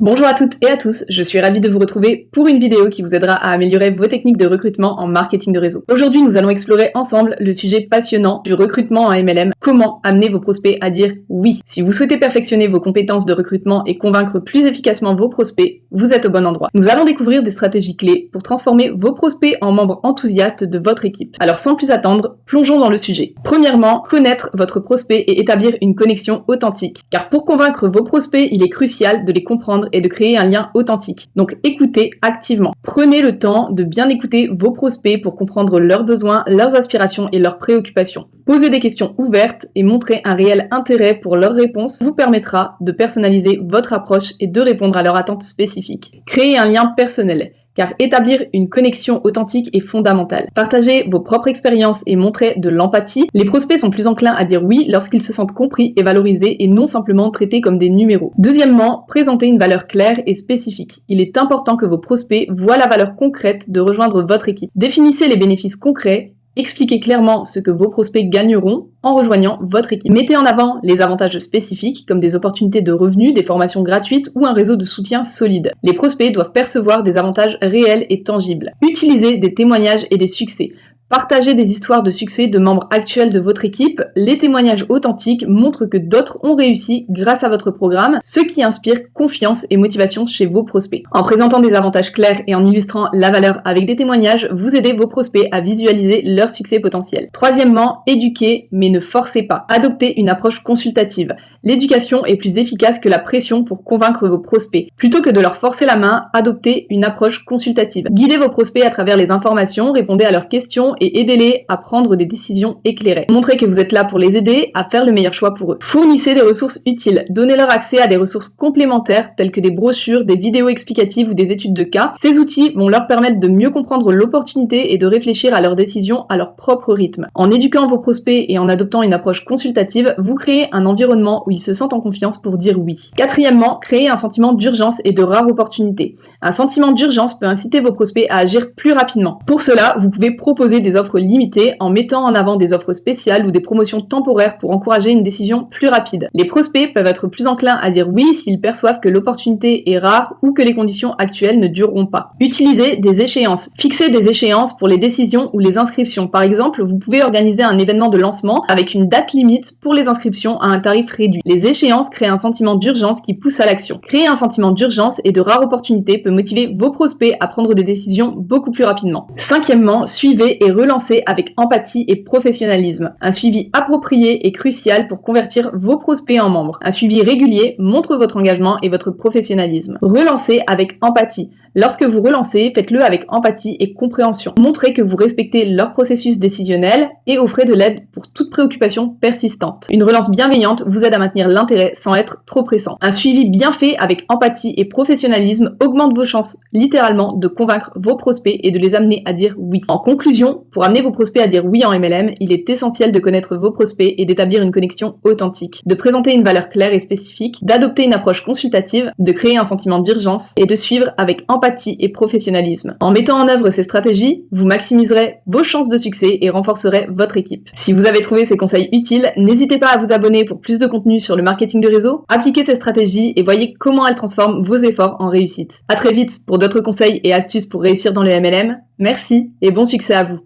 Bonjour à toutes et à tous, je suis ravie de vous retrouver pour une vidéo qui vous aidera à améliorer vos techniques de recrutement en marketing de réseau. Aujourd'hui, nous allons explorer ensemble le sujet passionnant du recrutement en MLM, comment amener vos prospects à dire oui. Si vous souhaitez perfectionner vos compétences de recrutement et convaincre plus efficacement vos prospects, vous êtes au bon endroit. Nous allons découvrir des stratégies clés pour transformer vos prospects en membres enthousiastes de votre équipe. Alors sans plus attendre, plongeons dans le sujet. Premièrement, connaître votre prospect et établir une connexion authentique. Car pour convaincre vos prospects, il est crucial de les comprendre et de créer un lien authentique. Donc écoutez activement. Prenez le temps de bien écouter vos prospects pour comprendre leurs besoins, leurs aspirations et leurs préoccupations. Poser des questions ouvertes et montrer un réel intérêt pour leurs réponses vous permettra de personnaliser votre approche et de répondre à leurs attentes spécifiques. Créez un lien personnel. Car établir une connexion authentique est fondamental. Partagez vos propres expériences et montrez de l'empathie. Les prospects sont plus enclins à dire oui lorsqu'ils se sentent compris et valorisés et non simplement traités comme des numéros. Deuxièmement, présentez une valeur claire et spécifique. Il est important que vos prospects voient la valeur concrète de rejoindre votre équipe. Définissez les bénéfices concrets. Expliquez clairement ce que vos prospects gagneront en rejoignant votre équipe. Mettez en avant les avantages spécifiques comme des opportunités de revenus, des formations gratuites ou un réseau de soutien solide. Les prospects doivent percevoir des avantages réels et tangibles. Utilisez des témoignages et des succès. Partagez des histoires de succès de membres actuels de votre équipe. Les témoignages authentiques montrent que d'autres ont réussi grâce à votre programme, ce qui inspire confiance et motivation chez vos prospects. En présentant des avantages clairs et en illustrant la valeur avec des témoignages, vous aidez vos prospects à visualiser leur succès potentiel. Troisièmement, éduquez mais ne forcez pas. Adoptez une approche consultative. L'éducation est plus efficace que la pression pour convaincre vos prospects. Plutôt que de leur forcer la main, adoptez une approche consultative. Guidez vos prospects à travers les informations, répondez à leurs questions et aidez-les à prendre des décisions éclairées. Montrez que vous êtes là pour les aider à faire le meilleur choix pour eux. Fournissez des ressources utiles. Donnez-leur accès à des ressources complémentaires telles que des brochures, des vidéos explicatives ou des études de cas. Ces outils vont leur permettre de mieux comprendre l'opportunité et de réfléchir à leurs décisions à leur propre rythme. En éduquant vos prospects et en adoptant une approche consultative, vous créez un environnement où ils se sentent en confiance pour dire oui. Quatrièmement, créez un sentiment d'urgence et de rare opportunité. Un sentiment d'urgence peut inciter vos prospects à agir plus rapidement. Pour cela, vous pouvez proposer des offres limitées en mettant en avant des offres spéciales ou des promotions temporaires pour encourager une décision plus rapide. Les prospects peuvent être plus enclins à dire oui s'ils perçoivent que l'opportunité est rare ou que les conditions actuelles ne dureront pas. Utilisez des échéances. Fixez des échéances pour les décisions ou les inscriptions. Par exemple, vous pouvez organiser un événement de lancement avec une date limite pour les inscriptions à un tarif réduit. Les échéances créent un sentiment d'urgence qui pousse à l'action. Créer un sentiment d'urgence et de rare opportunité peut motiver vos prospects à prendre des décisions beaucoup plus rapidement. Cinquièmement, suivez et relancez avec empathie et professionnalisme. Un suivi approprié est crucial pour convertir vos prospects en membres. Un suivi régulier montre votre engagement et votre professionnalisme. Relancez avec empathie. Lorsque vous relancez, faites-le avec empathie et compréhension. Montrez que vous respectez leur processus décisionnel et offrez de l'aide pour toute préoccupation persistante. Une relance bienveillante vous aide à maintenir l'intérêt sans être trop pressant. Un suivi bien fait avec empathie et professionnalisme augmente vos chances littéralement de convaincre vos prospects et de les amener à dire oui. En conclusion, pour amener vos prospects à dire oui en MLM, il est essentiel de connaître vos prospects et d'établir une connexion authentique, de présenter une valeur claire et spécifique, d'adopter une approche consultative, de créer un sentiment d'urgence et de suivre avec empathie et professionnalisme. En mettant en œuvre ces stratégies, vous maximiserez vos chances de succès et renforcerez votre équipe. Si vous avez trouvé ces conseils utiles, n'hésitez pas à vous abonner pour plus de contenu sur le marketing de réseau. Appliquez ces stratégies et voyez comment elles transforment vos efforts en réussite. À très vite pour d'autres conseils et astuces pour réussir dans le MLM. Merci et bon succès à vous.